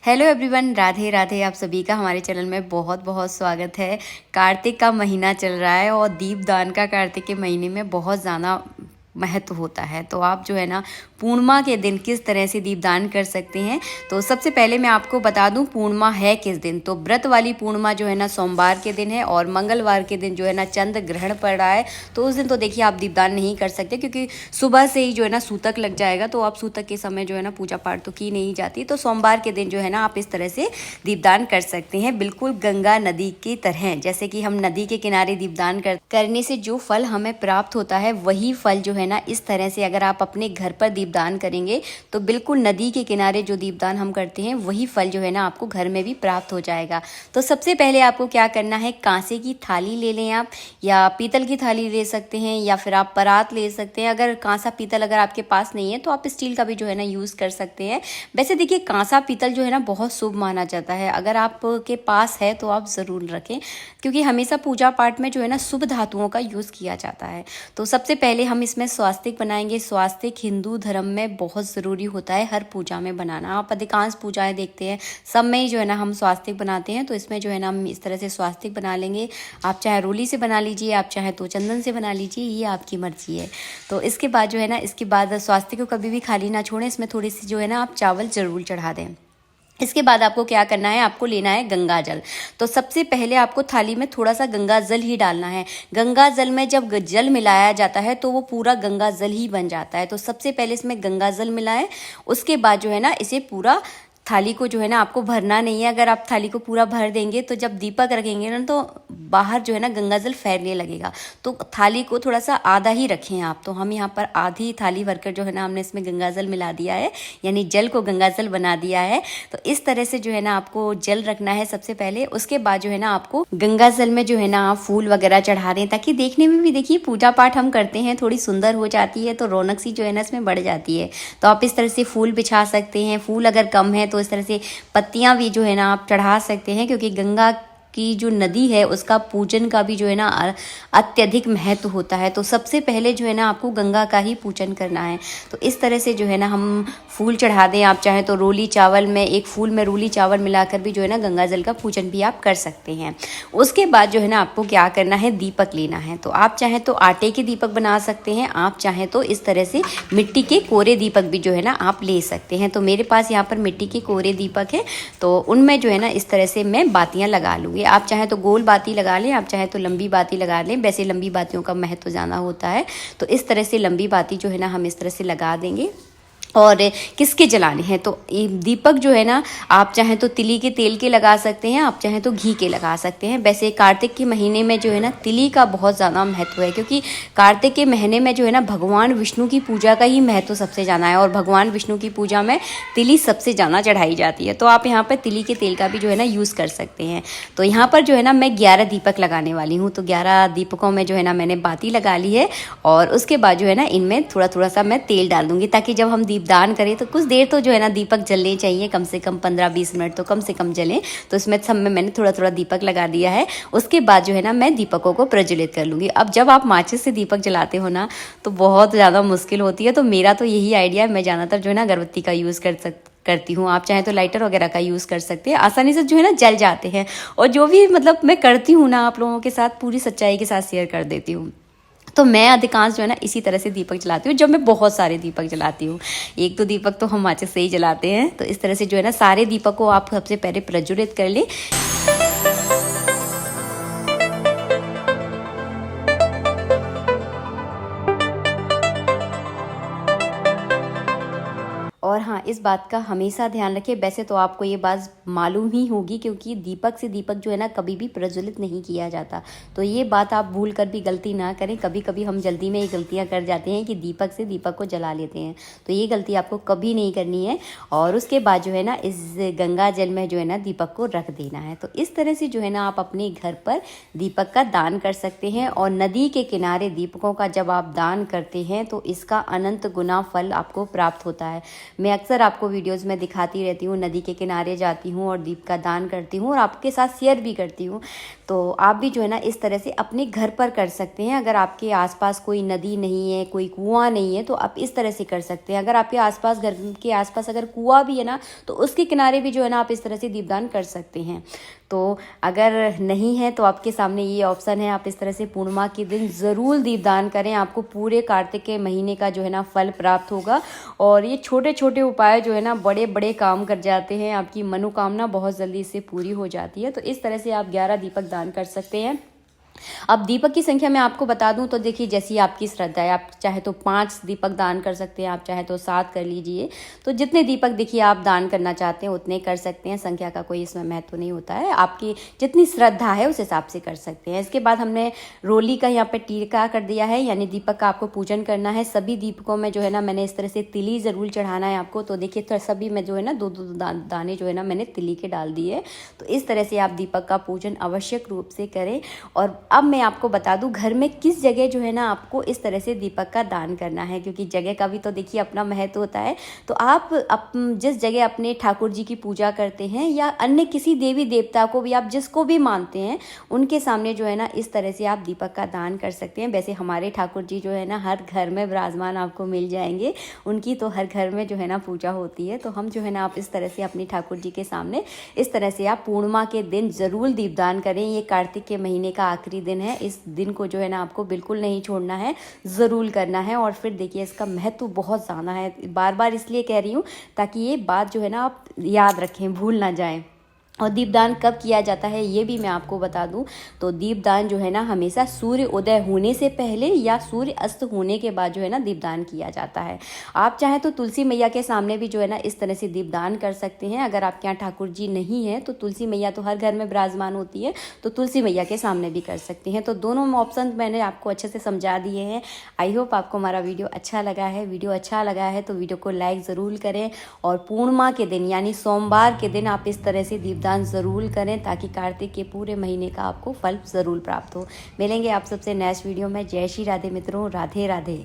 Hello everyone, Radhe Radhe. आप सभी का हमारे चैनल में बहुत बहुत स्वागत है। कार्तिक का महीना चल रहा है और दीपदान का कार्तिक के महीने में बहुत ज़्यादा महत्व होता है। तो आप जो है ना पूर्णिमा के दिन किस तरह से दीपदान कर सकते हैं। तो सबसे पहले मैं आपको बता दूं पूर्णिमा है किस दिन। तो व्रत वाली पूर्णिमा जो है ना सोमवार के दिन है और मंगलवार के दिन जो है ना चंद्र ग्रहण पड़ रहा है। तो उस दिन तो देखिए आप दीपदान नहीं कर सकते, क्योंकि सुबह से ही जो है ना सूतक लग जाएगा। तो आप सूतक के समय जो है ना पूजा पाठ तो की नहीं जाती। तो सोमवार के दिन जो है ना आप इस तरह से दीपदान कर सकते हैं, बिल्कुल गंगा नदी की तरह। जैसे कि हम नदी के किनारे दीपदान करने से जो फल हमें प्राप्त होता है वही फल जो है ना इस तरह से अगर आप अपने घर पर दीपदान करेंगे तो बिल्कुल नदी के किनारे जो दीपदान हम करते हैं वही फल जो है ना आपको घर में भी प्राप्त हो जाएगा। तो सबसे पहले आपको क्या करना है, कांसे की थाली ले लें आप, या पीतल की थाली ले सकते हैं, या फिर आप परात ले सकते हैं। अगर कांसा पीतल अगर आपके पास नहीं है तो आप स्टील का भी जो है ना यूज़ कर सकते हैं। वैसे देखिए कांसा पीतल जो है ना बहुत शुभ माना जाता है। अगर आपके पास है तो आप ज़रूर रखें, क्योंकि हमेशा पूजा पाठ में जो है ना शुभ धातुओं का यूज़ किया जाता है। तो सबसे पहले हम इसमें स्वास्तिक बनाएंगे। स्वास्तिक हिंदू धर्म में बहुत ज़रूरी होता है हर पूजा में बनाना। आप अधिकांश पूजाएं देखते हैं सब में ही जो है ना हम स्वास्तिक बनाते हैं। तो इसमें जो है ना हम इस तरह से स्वास्तिक बना लेंगे। आप चाहे रोली से बना लीजिए, आप चाहे तो चंदन से बना लीजिए, ये आपकी मर्जी है। तो इसके बाद जो है ना इसके बाद स्वास्तिक को कभी भी खाली ना छोड़ें, इसमें थोड़ी सी जो है ना आप चावल ज़रूर चढ़ा दें। इसके बाद आपको क्या करना है, आपको लेना है गंगा जल। तो सबसे पहले आपको थाली में थोड़ा सा गंगा जल ही डालना है। गंगा जल में जब जल मिलाया जाता है तो वो पूरा गंगा जल ही बन जाता है। तो सबसे पहले इसमें गंगा जल मिलाएं। उसके बाद जो है ना इसे पूरा थाली को जो है ना आपको भरना नहीं है। अगर आप थाली को पूरा भर देंगे तो जब दीपक रखेंगे ना तो बाहर जो है ना गंगा जल फैलने लगेगा। तो थाली को थोड़ा सा आधा ही रखें आप। तो हम यहाँ पर आधी थाली भरकर जो है ना हमने इसमें गंगा जल मिला दिया है, यानी जल को गंगा जल बना दिया है। तो इस तरह से जो है ना आपको जल रखना है सबसे पहले। उसके बाद जो है ना आपको गंगा जल में जो है ना आप फूल वगैरह चढ़ा दें, ताकि देखने में भी देखिए पूजा पाठ हम करते हैं थोड़ी सुंदर हो जाती है, तो रौनक सी जो है ना इसमें बढ़ जाती है। तो आप इस तरह से फूल बिछा सकते हैं। फूल अगर कम है तो इस तरह से पत्तियां भी जो है ना आप चढ़ा सकते हैं, क्योंकि गंगा की जो नदी है उसका पूजन का भी जो है ना अत्यधिक महत्व होता है। तो सबसे पहले जो है ना आपको गंगा का ही पूजन करना है। तो इस तरह से जो है ना हम फूल चढ़ा दें। आप चाहें तो रोली चावल में, एक फूल में रोली चावल मिलाकर भी जो है ना गंगा जल का पूजन भी आप कर सकते हैं। उसके बाद जो है ना आपको क्या करना है, दीपक लेना है। तो आप चाहें तो आटे के दीपक बना सकते हैं, आप चाहें तो इस तरह से मिट्टी के कोरे दीपक भी जो है ना आप ले सकते हैं। तो मेरे पास यहाँ पर मिट्टी के कोरे दीपक है, तो उनमें जो है ना इस तरह से मैं बातियाँ लगा लूँगी। आप चाहे तो गोल बाती लगा लें, आप चाहे तो लंबी बाती लगा लें। वैसे लंबी बातियों का महत्व ज़्यादा होता है। तो इस तरह से लंबी बाती जो है ना हम इस तरह से लगा देंगे। और किसके जलाने हैं, तो दीपक जो है ना आप चाहें तो तिली के तेल के लगा सकते हैं, आप चाहें तो घी के लगा सकते हैं। वैसे कार्तिक के महीने में जो है ना तिली का बहुत ज़्यादा महत्व है, क्योंकि कार्तिक के महीने में जो है ना भगवान विष्णु की पूजा का ही महत्व सबसे ज़्यादा है, और भगवान विष्णु की पूजा में तिली सबसे ज़्यादा चढ़ाई जाती है। तो आप यहाँ पर तिली के तेल का भी जो है ना यूज़ कर सकते हैं। तो यहाँ पर जो है ना मैं 11 दीपक लगाने वाली हूँ। तो 11 दीपकों में जो है ना मैंने बाती लगा ली है, और उसके बाद जो है ना इनमें थोड़ा थोड़ा सा मैं तेल डाल दूँगी, ताकि जब हम दीपदान करें तो कुछ देर तो जो है ना दीपक जलने चाहिए, कम से कम 15-20 मिनट तो कम से कम जलें। तो इसमें सब में मैंने थोड़ा थोड़ा दीपक लगा दिया है। उसके बाद जो है ना मैं दीपकों को प्रज्वलित कर लूँगी। अब जब आप माचिस से दीपक जलाते हो ना तो बहुत ज़्यादा मुश्किल होती है। तो मेरा तो यही आइडिया है, मैं ज़्यादातर जो है ना अगरबत्ती का यूज़ करती हूँ। आप चाहें तो लाइटर वगैरह का यूज़ कर सकते हैं, आसानी से जो है ना जल जाते हैं। और जो भी मतलब मैं करती हूँ ना आप लोगों के साथ पूरी सच्चाई के साथ शेयर कर देती हूँ। तो मैं अधिकांश जो है ना इसी तरह से दीपक जलाती हूँ, जब मैं बहुत सारे दीपक जलाती हूँ। एक दो दीपक तो हम माचिस से ही जलाते हैं। तो इस तरह से जो है ना सारे दीपक को आप सबसे पहले प्रज्वलित कर लें। और हाँ, इस बात का हमेशा ध्यान रखें। वैसे तो आपको ये बात मालूम ही होगी, क्योंकि दीपक से दीपक जो है ना कभी भी प्रज्वलित नहीं किया जाता। तो ये बात आप भूल कर भी गलती ना करें। कभी कभी हम जल्दी में ये गलतियाँ कर जाते हैं कि दीपक से दीपक को जला लेते हैं। तो ये गलती आपको कभी नहीं करनी है। और उसके बाद जो है ना इस गंगा जल में जो है ना दीपक को रख देना है। तो इस तरह से जो है ना आप अपने घर पर दीपक का दान कर सकते हैं। और नदी के किनारे दीपकों का जब आप दान करते हैं तो इसका अनंत गुना फल आपको प्राप्त होता है। मैं अक्सर अक्सर आपको वीडियोस में दिखाती रहती हूँ, नदी के किनारे जाती हूँ और दीप का दान करती हूँ और आपके साथ शेयर भी करती हूँ। तो आप भी जो है ना इस तरह से अपने घर पर कर सकते हैं। अगर आपके आसपास कोई नदी नहीं है, कोई कुआं नहीं है, तो आप इस तरह से कर सकते हैं। अगर आपके आसपास, घर के आसपास अगर कुआं भी है ना, तो उसके किनारे भी जो है ना आप इस तरह से दीपदान कर सकते हैं। तो अगर नहीं है तो आपके सामने ये ऑप्शन है, आप इस तरह से पूर्णिमा के दिन ज़रूर दीपदान करें। आपको पूरे कार्तिक के महीने का जो है ना फल प्राप्त होगा और ये छोटे छोटे उपाय जो है ना बड़े बड़े काम कर जाते हैं। आपकी मनोकामना बहुत जल्दी इससे पूरी हो जाती है। तो इस तरह से आप 11 दीपक दान कर सकते हैं। अब दीपक की संख्या मैं आपको बता दूं तो देखिए, जैसी आपकी श्रद्धा है, आप चाहे तो 5 दीपक दान कर सकते हैं, आप चाहे तो 7 कर लीजिए। तो जितने दीपक देखिए आप दान करना चाहते हैं उतने कर सकते हैं। संख्या का कोई इसमें महत्व नहीं होता है, आपकी जितनी श्रद्धा है उस हिसाब से कर सकते हैं। इसके बाद हमने रोली का यहाँ पे टीका कर दिया है, यानी दीपक का आपको पूजन करना है। सभी दीपकों में जो है ना मैंने इस तरह से तिली ज़रूर चढ़ाना है आपको। तो देखिए तो सभी में जो है ना दो दो दाने जो है ना मैंने तिली के डाल दिए। तो इस तरह से आप दीपक का पूजन आवश्यक रूप से करें। और अब मैं आपको बता दूं घर में किस जगह जो है ना आपको इस तरह से दीपक का दान करना है, क्योंकि जगह का भी तो देखिए अपना महत्व होता है। तो आप जिस जगह अपने ठाकुर जी की पूजा करते हैं या अन्य किसी देवी देवता को भी आप जिसको भी मानते हैं, उनके सामने जो है ना इस तरह से आप दीपक का दान कर सकते हैं। वैसे हमारे ठाकुर जी जो है ना हर घर में विराजमान आपको मिल जाएंगे, उनकी तो हर घर में जो है ना पूजा होती है। तो हम जो है ना आप इस तरह से अपने ठाकुर जी के सामने इस तरह से आप पूर्णिमा के दिन ज़रूर दीपदान करें। ये कार्तिक के महीने का आखिरी दिन है, इस दिन को जो है ना आपको बिल्कुल नहीं छोड़ना है, ज़रूर करना है। और फिर देखिए इसका महत्व बहुत ज़्यादा है, बार बार इसलिए कह रही हूँ ताकि ये बात जो है ना आप याद रखें, भूल ना जाएं। और दीपदान कब किया जाता है ये भी मैं आपको बता दूं। तो दीपदान जो है ना हमेशा सूर्य उदय होने से पहले या सूर्य अस्त होने के बाद जो है ना दीपदान किया जाता है। आप चाहें तो तुलसी मैया के सामने भी जो है ना इस तरह से दीपदान कर सकते हैं। अगर आपके यहाँ ठाकुर जी नहीं है तो तुलसी मैया तो हर घर में विराजमान होती है, तो तुलसी मैया के सामने भी कर सकते हैं। तो दोनों ऑप्शन मैंने आपको अच्छे से समझा दिए हैं। आई होप आपको हमारा वीडियो अच्छा लगा है। वीडियो अच्छा लगा है तो वीडियो को लाइक ज़रूर करें और पूर्णिमा के दिन यानी सोमवार के दिन आप इस तरह से दीपदान ज़रूर करें ताकि कार्तिक के पूरे महीने का आपको फल ज़रूर प्राप्त हो। मिलेंगे आप सबसे नेक्स्ट वीडियो में। जय श्री राधे मित्रों, राधे राधे।